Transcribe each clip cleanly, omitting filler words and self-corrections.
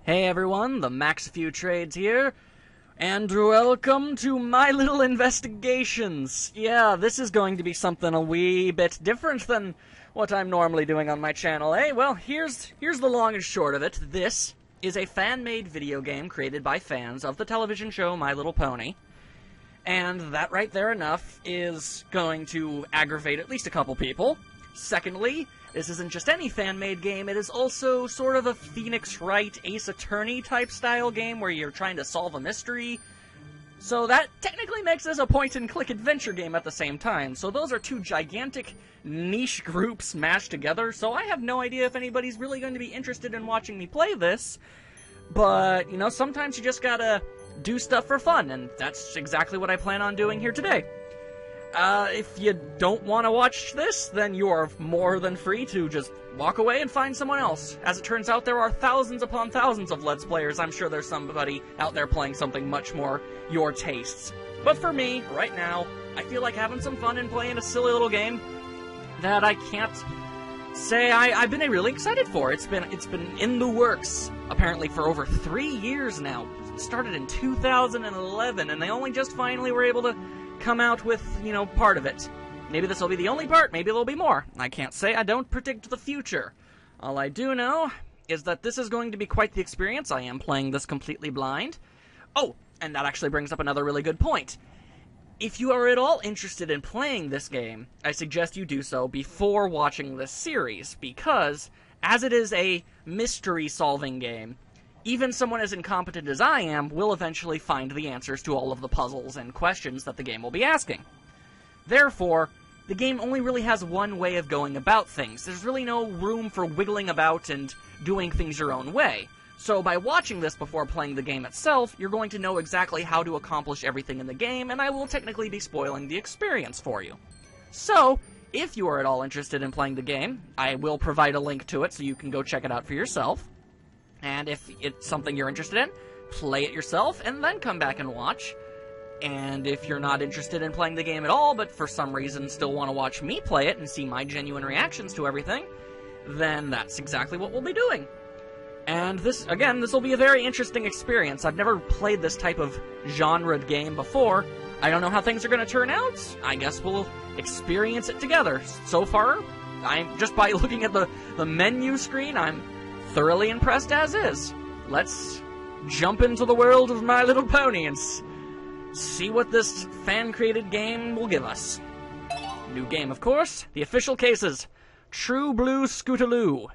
Hey everyone, the Max Few Trades here, and welcome to my little investigations. Yeah, this is going to be something a wee bit different than what I'm normally doing on my channel, eh? Well, here's the long and short of it. This is a fan-made video game created by fans of the television show My Little Pony. And that right there enough is going to aggravate at least a couple people. Secondly, this isn't just any fan-made game, it is also sort of a Phoenix Wright Ace Attorney type style game where you're trying to solve a mystery. So that technically makes this a point-and-click adventure game at the same time. So those are two gigantic niche groups mashed together, so I have no idea if anybody's really going to be interested in watching me play this. But, you know, sometimes you just gotta do stuff for fun, and that's exactly what I plan on doing here today. If you don't want to watch this, then you are more than free to just walk away and find someone else. As it turns out, there are thousands upon thousands of Let's Players. I'm sure there's somebody out there playing something much more your tastes. But for me, right now, I feel like having some fun and playing a silly little game that I can't say I've been really excited for. It's been in the works, apparently, for over 3 years now. It started in 2011, and they only just finally were able to come out with, you know, part of it. Maybe this will be the only part, maybe there'll be more. I can't say, I don't predict the future. All I do know is that this is going to be quite the experience. I am playing this completely blind. Oh, and that actually brings up another really good point. If you are at all interested in playing this game, I suggest you do so before watching this series, because as it is a mystery-solving game, even someone as incompetent as I am will eventually find the answers to all of the puzzles and questions that the game will be asking. Therefore, the game only really has one way of going about things. There's really no room for wiggling about and doing things your own way. So by watching this before playing the game itself, you're going to know exactly how to accomplish everything in the game, and I will technically be spoiling the experience for you. So, if you are at all interested in playing the game, I will provide a link to it so you can go check it out for yourself. And if it's something you're interested in, play it yourself, and then come back and watch. And if you're not interested in playing the game at all, but for some reason still want to watch me play it and see my genuine reactions to everything, then that's exactly what we'll be doing. And this will be a very interesting experience. I've never played this type of genre game before. I don't know how things are going to turn out. I guess we'll experience it together. So far, just by looking at the menu screen, I'm thoroughly impressed as is. Let's jump into the world of My Little Pony and see what this fan-created game will give us. New game, of course. The official cases. True Blue Scootaloo.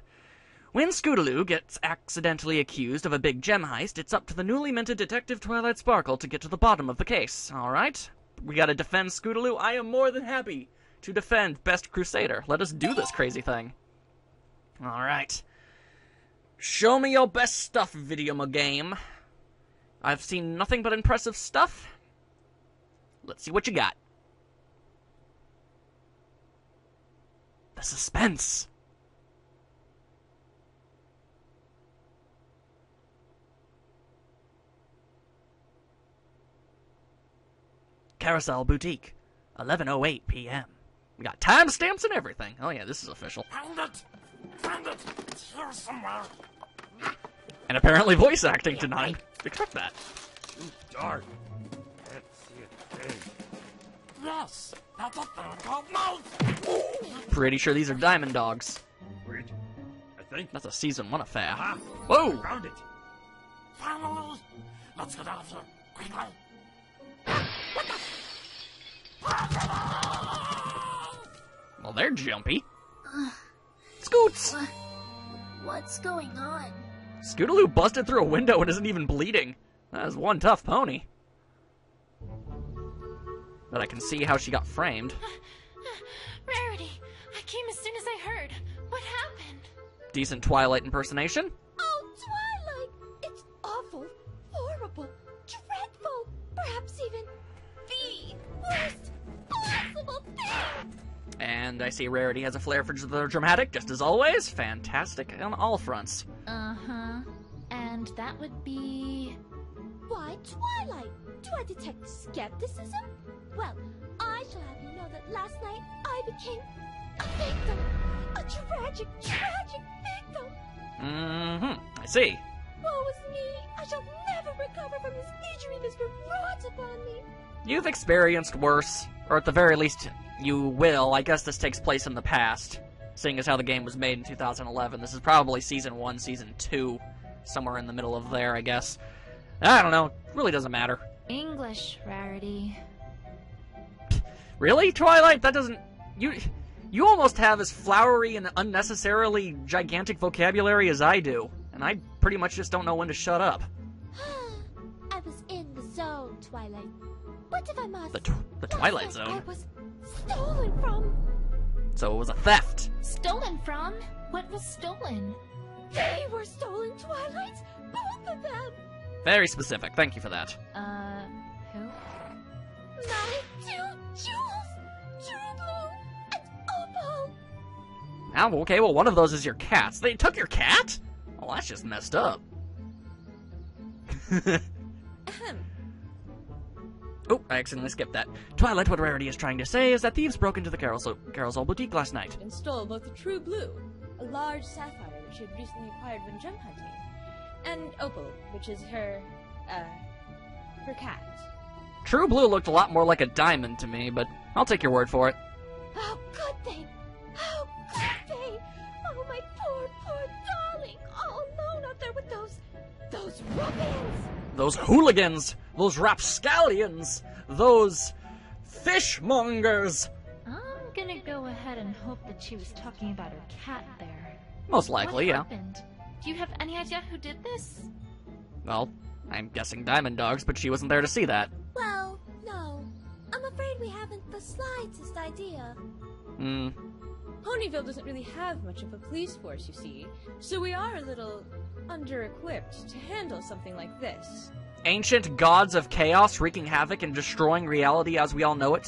When Scootaloo gets accidentally accused of a big gem heist, it's up to the newly minted Detective Twilight Sparkle to get to the bottom of the case. Alright? We gotta defend Scootaloo. I am more than happy to defend Best Crusader. Let us do this crazy thing. Alright. Show me your best stuff, video game. I've seen nothing but impressive stuff. Let's see what you got. The suspense. Carousel Boutique, 11:08 p.m. We got timestamps and everything. Oh yeah, this is official. Found it! Found it! It's here somewhere. And apparently voice acting tonight. Expect that. Too dark. Can't see a thing. Yes! That's a thing called mouse! Pretty sure these are diamond dogs. Wait. I think. That's a season 1 affair. Ah! Whoa! Found it! Finally! Let's get out of here! Quickly! Well, they're jumpy. Scoots! What's going on? Scootaloo busted through a window and isn't even bleeding. That is one tough pony. But I can see how she got framed. Rarity, I came as soon as I heard. What happened? Decent Twilight impersonation. Oh, Twilight! It's awful, horrible, dreadful, perhaps even the worst possible thing! And I see Rarity has a flair for the dramatic, just as always. Fantastic on all fronts. Uh-huh. And that would be... Why, Twilight? Do I detect skepticism? Well, I shall have you know that last night I became a victim. A tragic, tragic victim. I see. Woe is this injury that's been brought upon me. You've experienced worse, or at the very least, you will. I guess this takes place in the past, seeing as how the game was made in 2011. This is probably Season 1, Season 2, somewhere in the middle of there, I guess. I don't know. It really doesn't matter. English, Rarity. Really, Twilight? That doesn't... You almost have as flowery and unnecessarily gigantic vocabulary as I do, and I pretty much just don't know when to shut up. I was in the zone, Twilight. But if I must... The Twilight last night Zone? I was stolen from... So it was a theft. Stolen from? What was stolen? They were stolen, Twilight! Both of them! Very specific. Thank you for that. Who? My two jewels! True Blue and Opal! Oh, okay, well, one of those is your cat's. They took your cat? Well, that's just messed up. Oh, I accidentally skipped that. Twilight, what Rarity is trying to say is that thieves broke into the Carousel Boutique last night. And stole both the True Blue, a large sapphire which she had recently acquired when gem hunting, and Opal, which is her cat. True Blue looked a lot more like a diamond to me, but I'll take your word for it. How could they? How could they? Oh, my poor darling, all alone out there with those ruffians! Those hooligans! Those rapscallions! Those fishmongers! I'm gonna go ahead and hope that she was talking about her cat there. Most likely, what yeah. happened? Do you have any idea who did this? Well, I'm guessing Diamond Dogs, but she wasn't there to see that. Well, no. I'm afraid we haven't the slightest idea. Ponyville doesn't really have much of a police force, you see, so we are a little under-equipped to handle something like this. Ancient gods of chaos wreaking havoc and destroying reality as we all know it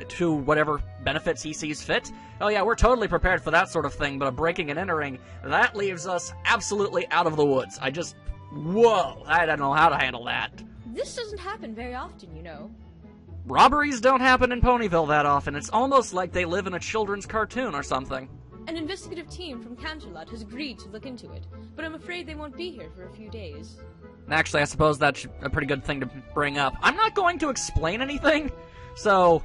to whatever benefits he sees fit? Oh yeah, we're totally prepared for that sort of thing, but a breaking and entering, that leaves us absolutely out of the woods. Whoa, I don't know how to handle that. This doesn't happen very often, you know. Robberies don't happen in Ponyville that often. It's almost like they live in a children's cartoon or something. An investigative team from Canterlot has agreed to look into it, but I'm afraid they won't be here for a few days. Actually, I suppose that's a pretty good thing to bring up. I'm not going to explain anything, so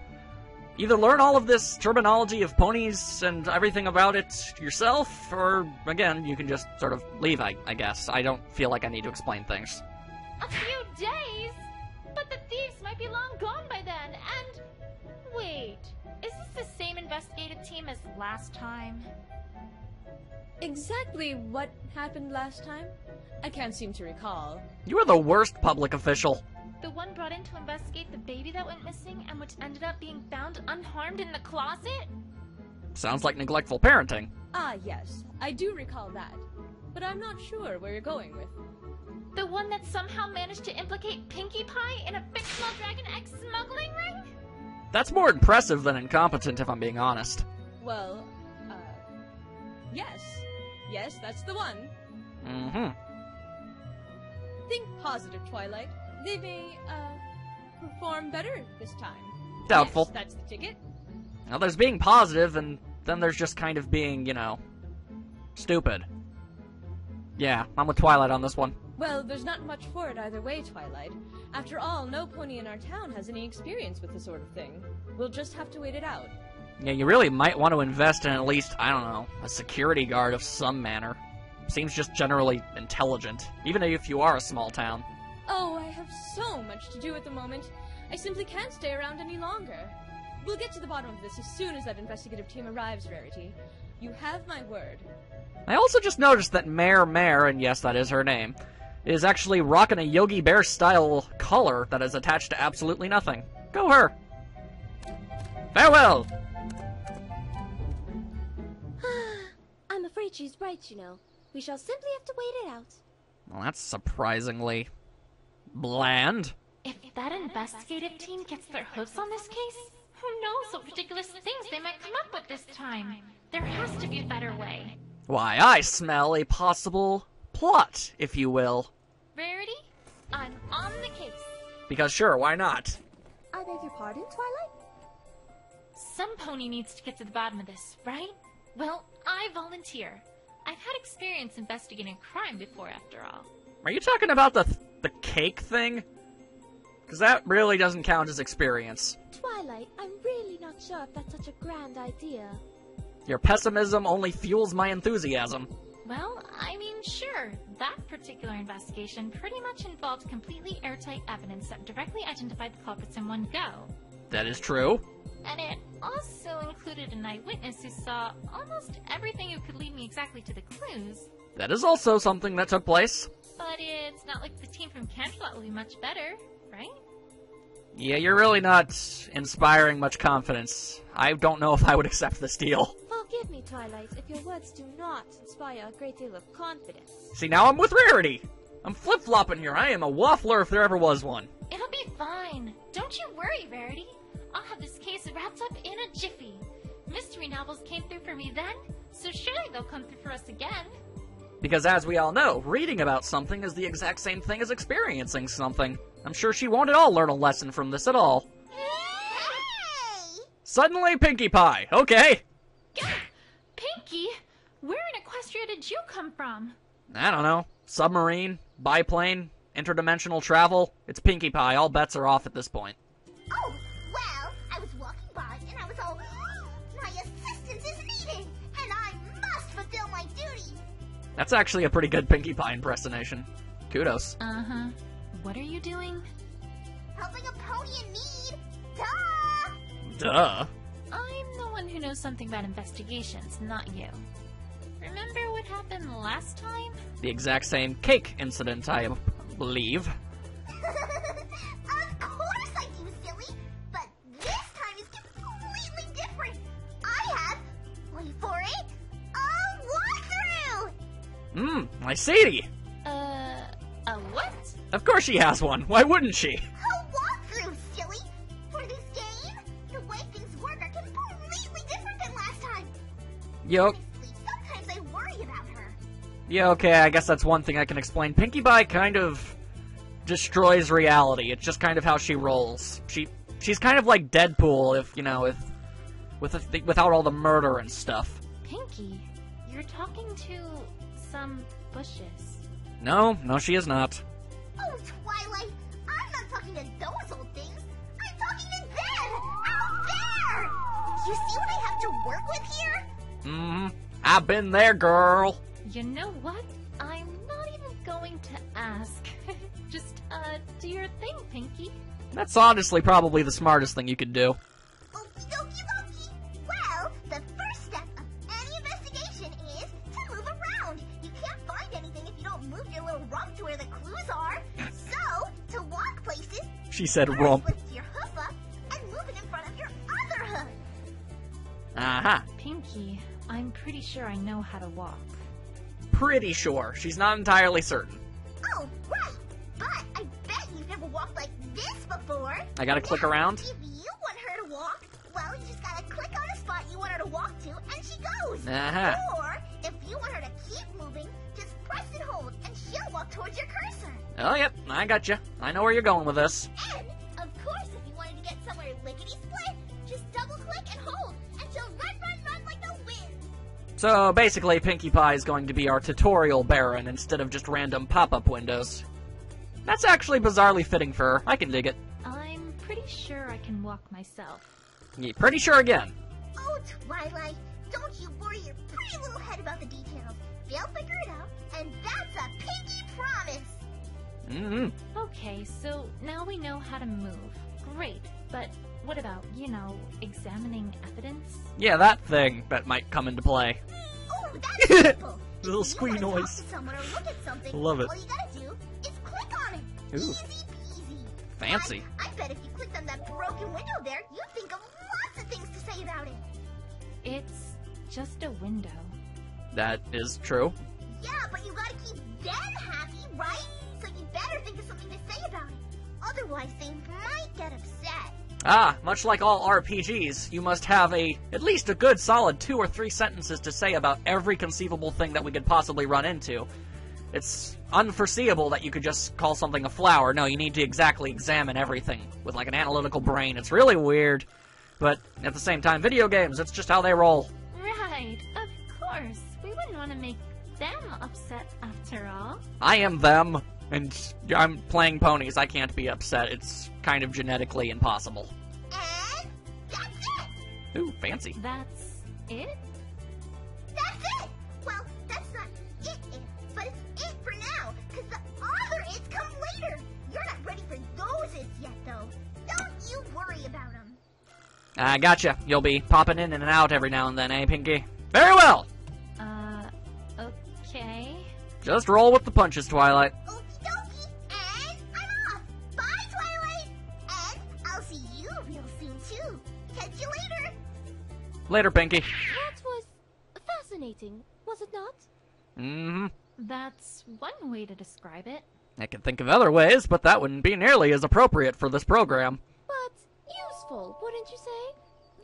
either learn all of this terminology of ponies and everything about it yourself, or, again, you can just sort of leave, I guess. I don't feel like I need to explain things. A few days? But the thieves might be long gone by then, and... Wait, is this the same investigative team as last time? Exactly what happened last time? I can't seem to recall. You are the worst public official. The one brought in to investigate the baby that went missing and which ended up being found unharmed in the closet? Sounds like neglectful parenting. Ah, yes, I do recall that. But I'm not sure where you're going with. The one that somehow managed to implicate Pinkie Pie in a fictional Dragon X smuggling ring? That's more impressive than incompetent, if I'm being honest. Well, yes. Yes, that's the one. Mm-hmm. Think positive, Twilight. They may, perform better this time. Doubtful. Yes, that's the ticket. Now, there's being positive, and then there's just kind of being, stupid. Yeah, I'm with Twilight on this one. Well, there's not much for it either way, Twilight. After all, no pony in our town has any experience with this sort of thing. We'll just have to wait it out. Yeah, you really might want to invest in at least, I don't know, a security guard of some manner. Seems just generally intelligent, even if you are a small town. Oh, I have so much to do at the moment. I simply can't stay around any longer. We'll get to the bottom of this as soon as that investigative team arrives, Rarity. You have my word. I also just noticed that Mare, and yes, that is her name, is actually rocking a Yogi Bear-style collar that is attached to absolutely nothing. Go her! Farewell! I'm afraid she's right, you know. We shall simply have to wait it out. Well, that's surprisingly bland. If that investigative team gets their hooks on this case, who knows what ridiculous things they might come up with this time. There has to be a better way. Why, I smell a possible plot, if you will. Rarity, I'm on the case. Because sure, why not? I beg your pardon, Twilight? Some pony needs to get to the bottom of this, right? Well, I volunteer. I've had experience investigating crime before, after all. Are you talking about the cake thing? Because that really doesn't count as experience. Twilight, I'm really not sure if that's such a grand idea. Your pessimism only fuels my enthusiasm. Well, I mean, sure. That particular investigation pretty much involved completely airtight evidence that directly identified the culprits in one go. That is true. And it also included an eyewitness who saw almost everything who could lead me exactly to the clues. That is also something that took place. But it's not like the team from Canterlot will be much better, right? Yeah, you're really not inspiring much confidence. I don't know if I would accept this deal. Forgive me, Twilight, if your words do not inspire a great deal of confidence. See, now I'm with Rarity. I'm flip-flopping here. I am a waffler if there ever was one. It'll be fine. Don't you worry, Rarity. I'll have this case wrapped up in a jiffy. Mystery novels came through for me then, so surely they'll come through for us again. Because as we all know, reading about something is the exact same thing as experiencing something. I'm sure she won't at all learn a lesson from this at all. Hey! Suddenly Pinkie Pie. Okay. Pinkie, where in Equestria did you come from? I don't know. Submarine, biplane, interdimensional travel. It's Pinkie Pie. All bets are off at this point. Oh, well, I was walking by and I was all, my assistance is needed, and I must fulfill my duty. That's actually a pretty good Pinkie Pie impersonation. Kudos. Uh-huh. What are you doing? Helping a pony in need. Duh! Duh. I'm the one who knows something about investigations, not you. Remember what happened last time? The exact same cake incident, I believe. Of course I do, silly. But this time is completely different. I have, wait for it, a walkthrough! My Sadie. A what? Of course she has one. Why wouldn't she? A walkthrough, silly. For this game, the way things work are completely different than last time. Yo. Honestly, sometimes I worry about her. Yeah, okay, I guess that's one thing I can explain. Pinkie Pie kind of destroys reality. It's just kind of how she rolls. She's kind of like Deadpool, if, you know, without all the murder and stuff. Pinkie, you're talking to some bushes. No, she is not. Oh, Twilight, I'm not talking to those old things. I'm talking to them, out there. You see what I have to work with here? I've been there, girl. You know what? I'm not even going to ask. Just, do your thing, Pinkie. That's honestly probably the smartest thing you could do. Okie dokie dokie. Well, the first step of any investigation is to move around. You can't find anything if you don't move your little rump to where the clues are. So, to walk places, She said first rump. lift your hoof up and move it in front of your other hoof. Aha. Pinkie, I'm pretty sure I know how to walk. Pretty sure. She's not entirely certain. Oh, right. But I bet you've never walked like this before. I gotta click Now, around? If you want her to walk, well, you just gotta click on a spot you want her to walk to, and she goes. Uh-huh. Or, if you want her to keep moving, just press and hold, and she'll walk towards your cursor. Oh, yep, I gotcha. I know where you're going with this. And, of course, if you wanted to get somewhere lickety-split, just double-click and hold, and she'll run like the wind. So, basically, Pinkie Pie is going to be our tutorial Baron instead of just random pop-up windows. That's actually bizarrely fitting for her. I can dig it. I'm pretty sure I can walk myself. Yeah, pretty sure again. Oh, Twilight, don't you worry your pretty little head about the details. They'll figure it out, and that's a pinky promise. Okay, so now we know how to move. Great, but what about, examining evidence? Yeah, that thing that might come into play. Oh, that's simple. Little If you squeak wanna talk noise. to someone or look at something, Love it. all you gotta do is click on it. Ooh. Easy peasy. Fancy. I bet if you clicked on that broken window there, you'd think of lots of things to say about it. It's just a window. That is true. Yeah, but you gotta keep them happy, right? So you better think of something to say about it. Otherwise, they might get upset. Ah, much like all RPGs, you must have at least a good solid 2 or 3 sentences to say about every conceivable thing that we could possibly run into. It's unforeseeable that you could just call something a flower. No, you need to exactly examine everything with like an analytical brain. It's really weird, but at the same time, video games, it's just how they roll. Right, of course. We wouldn't want to make them upset after all. I am them. And I'm playing ponies. I can't be upset. It's kind of genetically impossible. And that's it! Ooh, fancy. That's it? That's it! Well, that's not it, but it's it for now, because the other its come later. You're not ready for those its yet, though. Don't you worry about them. I gotcha. You'll be popping in and out every now and then, eh, Pinky? Very well! Okay. Just roll with the punches, Twilight. Okie dokie, and I'm off. Bye, Twilight. And I'll see you real soon, too. Catch you later. Later, Pinky. That was fascinating, was it not? Mm-hmm. That's one way to describe it. I can think of other ways, but that wouldn't be nearly as appropriate for this program. But useful, wouldn't you say?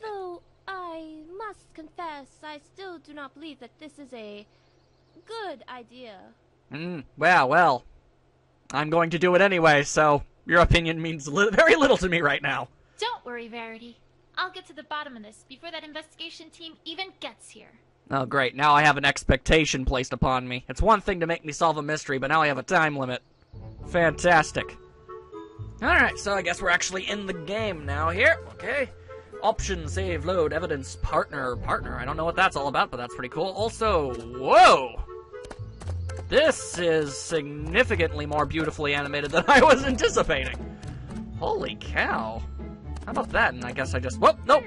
Though I must confess, I still do not believe that this is a good idea. Well. I'm going to do it anyway, so your opinion means very little to me right now. Don't worry, Verity. I'll get to the bottom of this before that investigation team even gets here. Oh, great. Now I have an expectation placed upon me. It's one thing to make me solve a mystery, but now I have a time limit. Fantastic. Alright, so I guess we're actually in the game now here. Okay. Option, save, load, evidence, partner. I don't know what that's all about, but that's pretty cool. Also, whoa! This is significantly more beautifully animated than I was anticipating. Holy cow. How about that? And I guess I just... Whoop, nope.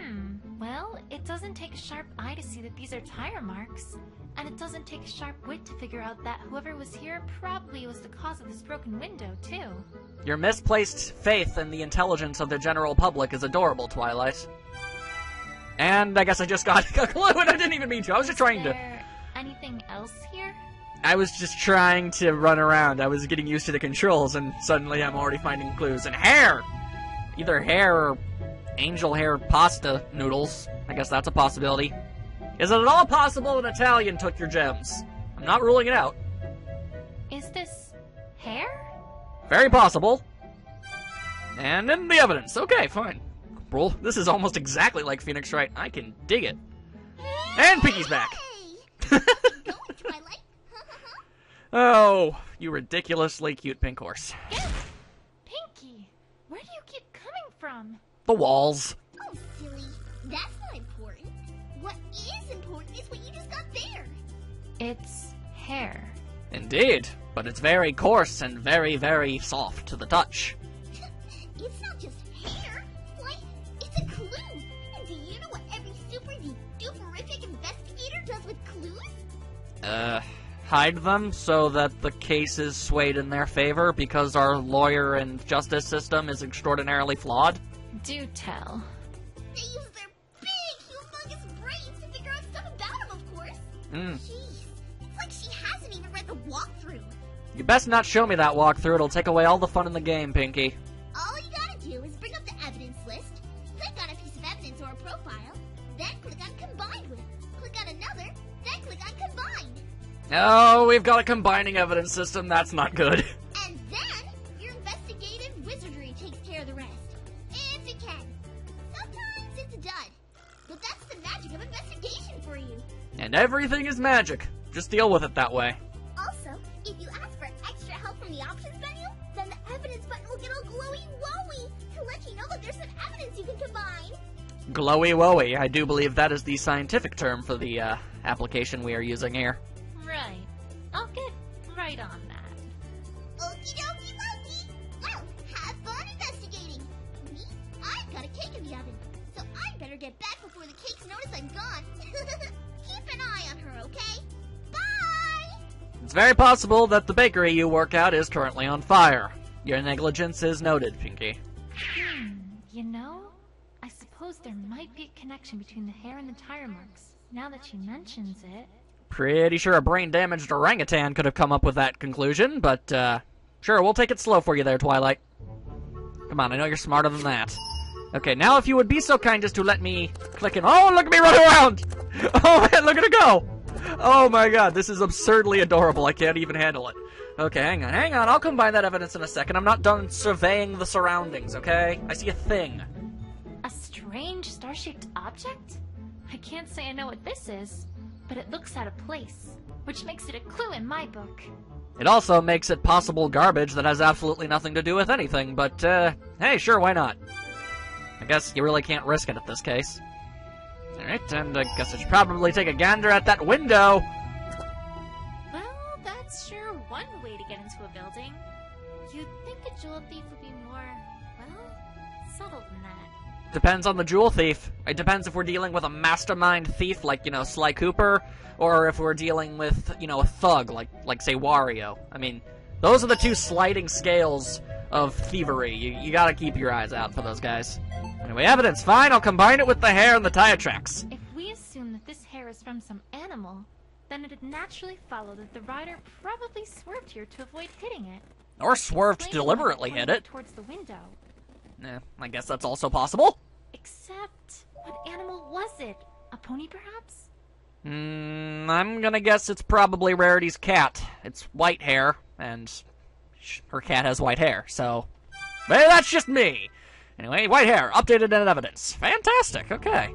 Well, it doesn't take a sharp eye to see that these are tire marks. And it doesn't take a sharp wit to figure out that whoever was here probably was the cause of this broken window, too. Your misplaced faith in the intelligence of the general public is adorable, Twilight. And I guess I just got a clue and I didn't even mean to. I was just trying to... Is there anything else here? I was just trying to run around. I was getting used to the controls and suddenly I'm already finding clues. And hair! Either hair or angel hair pasta noodles. I guess that's a possibility. Is it at all possible an Italian took your gems? I'm not ruling it out. Is this hair? Very possible. And then the evidence. Okay, fine. Bro, this is almost exactly like Phoenix Wright. I can dig it. And Pinky's back. Hey! Going, Twilight. Oh, you ridiculously cute pink horse. Pinky, where do you keep coming from? The walls. Oh, silly. That's not important. What is important is what you just got there. It's hair. Indeed, but it's very coarse and very, very soft to the touch. It's not just hair. Why, it's a clue. And do you know what every super-duperific investigator does with clues? Hide them so that the case is swayed in their favor because our lawyer and justice system is extraordinarily flawed? Do tell. They use their big, humongous brains to figure out stuff about him, of course. Jeez, it's like she hasn't even read the walkthrough. You best not show me that walkthrough. It'll take away all the fun in the game, Pinky. All you gotta do is bring up the evidence list, click on a piece of evidence or a profile, then click on Combined With, click on another, then click on Combined. Oh, we've got a combining evidence system. That's not good. And then, your investigative wizardry takes care of the rest. If it can. Sometimes it's a dud. But that's the magic of investigation for you. And everything is magic. Just deal with it that way. Also, if you ask for extra help from the options menu, then the evidence button will get all glowy-wowy to let you know that there's some evidence you can combine. Glowy-wowy. I do believe that is the scientific term for the application we are using here. Right. I'll get right on that. Okie dokie dokie. Well, have fun investigating. Me, I've got a cake in the oven, so I better get back before the cakes notice I'm gone. Keep an eye on her, okay? Bye! It's very possible that the bakery you work at is currently on fire. Your negligence is noted, Pinky. You know, I suppose there might be a connection between the hair and the tire marks, now that she mentions it. Pretty sure a brain-damaged orangutan could have come up with that conclusion, but, sure, we'll take it slow for you there, Twilight. Come on, I know you're smarter than that. Okay, now if you would be so kind as to let me click in. Oh, look at me run around! Oh, man, look at it go! Oh, my God, this is absurdly adorable. I can't even handle it. Okay, hang on. I'll combine that evidence in a second. I'm not done surveying the surroundings, okay? I see a thing. A strange star-shaped object? I can't say I know what this is, but it looks out of place, which makes it a clue in my book. It also makes it possible garbage that has absolutely nothing to do with anything, but, hey, sure, why not? I guess you really can't risk it at this case. Alright, and I guess I should probably take a gander at that window. Well, that's sure one way to get into a building. You'd think a jewel thief would be more, well, subtle than that. Depends on the jewel thief. It depends if we're dealing with a mastermind thief like, you know, Sly Cooper, or if we're dealing with, you know, a thug like say, Wario. I mean, those are the two sliding scales of thievery. You gotta keep your eyes out for those guys. Anyway, evidence, fine, I'll combine it with the hair and the tire tracks. If we assume that this hair is from some animal, then it'd naturally follow that the rider probably swerved here to avoid hitting it. Or swerved to Explaining deliberately why hit it it. towards the window. I guess that's also possible. Except, what animal was it? A pony, perhaps? I'm gonna guess it's probably Rarity's cat. It's white hair, and her cat has white hair, so... Maybe that's just me! Anyway, white hair, updated in evidence. Fantastic, okay.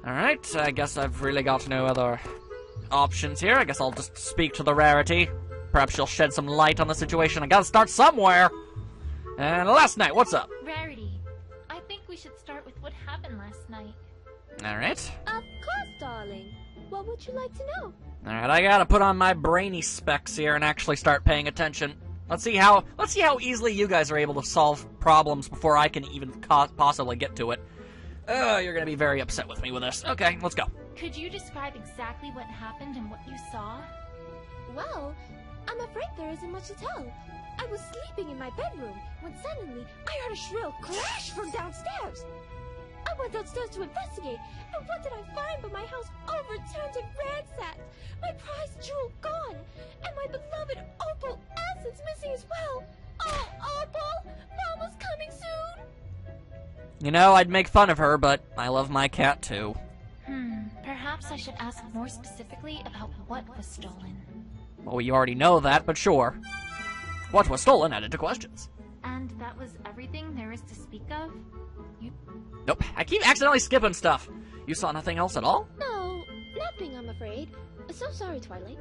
Alright, I guess I've really got no other options here. I guess I'll just speak to the Rarity. Perhaps she'll shed some light on the situation. I gotta start somewhere! And last night, what's up? Rarity, I think we should start with what happened last night. Alright. Of course, darling. What would you like to know? Alright, I gotta put on my brainy specs here and actually start paying attention. Let's see how easily you guys are able to solve problems before I can even possibly get to it. You're gonna be very upset with me with this. Okay, let's go. Could you describe exactly what happened and what you saw? Well, I'm afraid there isn't much to tell. I was sleeping in my bedroom when suddenly I heard a shrill crash from downstairs. I went downstairs to investigate, and what did I find but my house overturned and ransacked, my prized jewel gone, and my beloved Opal Essence missing as well. Oh, Opal! Mama's coming soon! You know, I'd make fun of her, but I love my cat too. Perhaps I should ask more specifically about what was stolen. Well, you already know that, but sure. What was stolen added to questions. And that was everything there is to speak of? Nope, I keep accidentally skipping stuff. You saw nothing else at all? No, nothing, I'm afraid. So sorry, Twilight.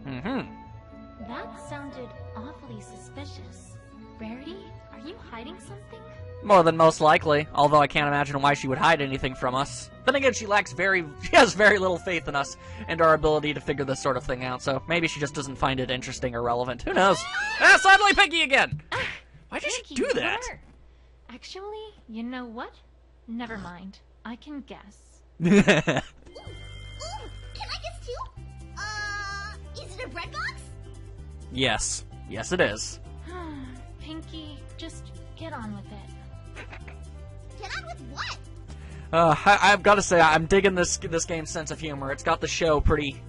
That sounded awfully suspicious. Rarity, are you hiding something? More than most likely, although I can't imagine why she would hide anything from us. Then again, she has very little faith in us and our ability to figure this sort of thing out, so maybe she just doesn't find it interesting or relevant. Who knows? Ah, suddenly Pinky again! Why did she do that? Where? Actually, you know what? Never mind. I can guess. Ooh, can I guess too? Is it a bread box? Yes. Yes, it is. Pinky, just get on with it. Get on with what? I've got to say, I'm digging this game's sense of humor. It's got the show pretty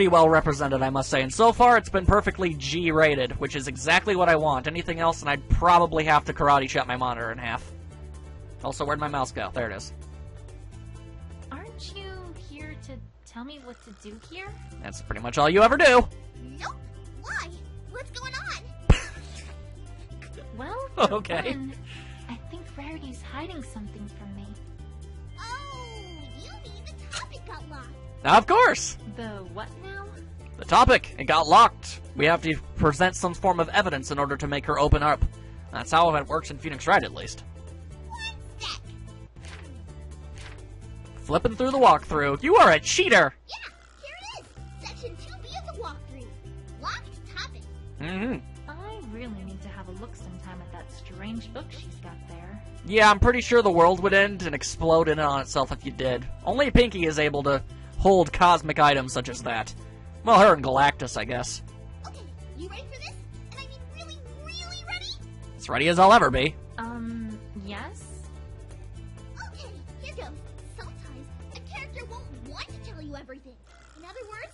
well represented, I must say. And so far, it's been perfectly G-rated, which is exactly what I want. Anything else, and I'd probably have to karate chop my monitor in half. Also, where'd my mouse go? There it is. Aren't you here to tell me what to do here? That's pretty much all you ever do. Nope. Why? What's going on? Well, Okay. Fun, I think Rarity's hiding something from me. Oh, you mean the topic got locked. Of course! The what now? The topic, it got locked. We have to present some form of evidence in order to make her open up. That's how it works in Phoenix Wright, at least. One sec. Flipping through the walkthrough. You are a cheater! Yeah, here it is. Section 2B of the walkthrough. Locked topic. I really need to have a look sometime at that strange book she's got there. Yeah, I'm pretty sure the world would end and explode in on itself if you did. Only Pinky is able to hold cosmic items such as that. Well, her and Galactus, I guess. Okay, you ready for this? And I mean really, really ready? As ready as I'll ever be. Yes? Okay, here goes. Sometimes a character won't want to tell you everything. In other words,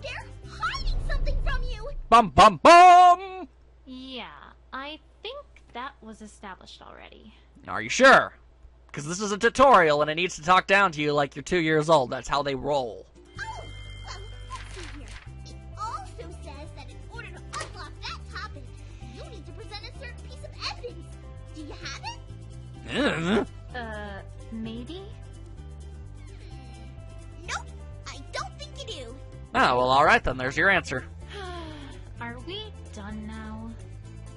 they're hiding something from you. Bum bum bum! Yeah, I think that was established already. Are you sure? Because this is a tutorial and it needs to talk down to you like you're 2 years old. That's how they roll. Oh, well, let's see here. It also says that in order to unlock that topic, you need to present a certain piece of evidence. Do you have it? Maybe? Nope, I don't think you do. Oh, well, alright then. There's your answer. done now?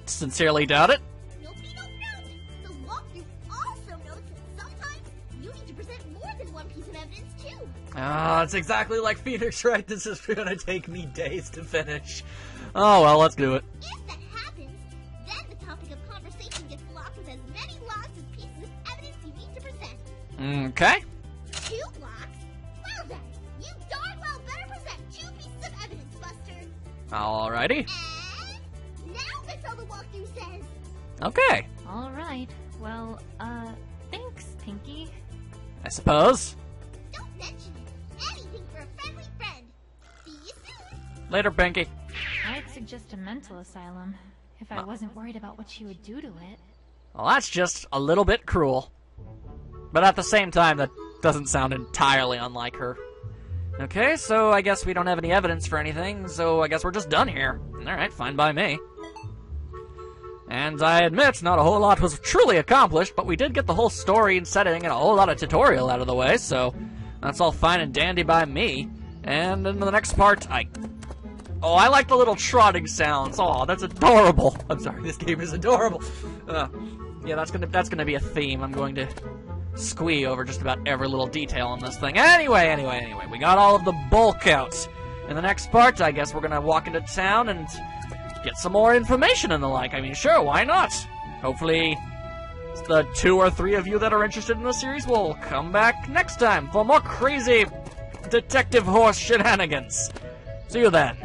Sincerely doubt it. Nobody knows round. The walkthrough also notes that sometimes you need to present more than one piece of evidence too. Ah, it's exactly like Phoenix Wright. This is gonna take me days to finish. Oh well, let's do it. If that happens, then the topic of conversation gets blocked with as many logs as pieces of evidence you need to present. Okay. 2 blocks? Well then, you darn well better present 2 pieces of evidence, Buster. Alrighty. And now that's all the walkthrough says. Okay. Alright. Well, thanks, Pinky. I suppose. Don't mention it. Anything for a friendly friend. See you soon. Later, Pinky. I'd suggest a mental asylum, if I wasn't worried about what she would do to it. Well, that's just a little bit cruel. But at the same time, that doesn't sound entirely unlike her. Okay, so I guess we don't have any evidence for anything, so I guess we're just done here. Alright, fine by me. And I admit, not a whole lot was truly accomplished, but we did get the whole story and setting and a whole lot of tutorial out of the way, so that's all fine and dandy by me. And in the next part, Oh, I like the little trotting sounds. Oh, that's adorable. I'm sorry, this game is adorable. Yeah, that's gonna be a theme. I'm going to squee over just about every little detail on this thing. Anyway, we got all of the bulk out. In the next part, I guess we're gonna walk into town and get some more information and the like. I mean, sure, why not? Hopefully, the 2 or 3 of you that are interested in the series will come back next time for more crazy detective horse shenanigans. See you then.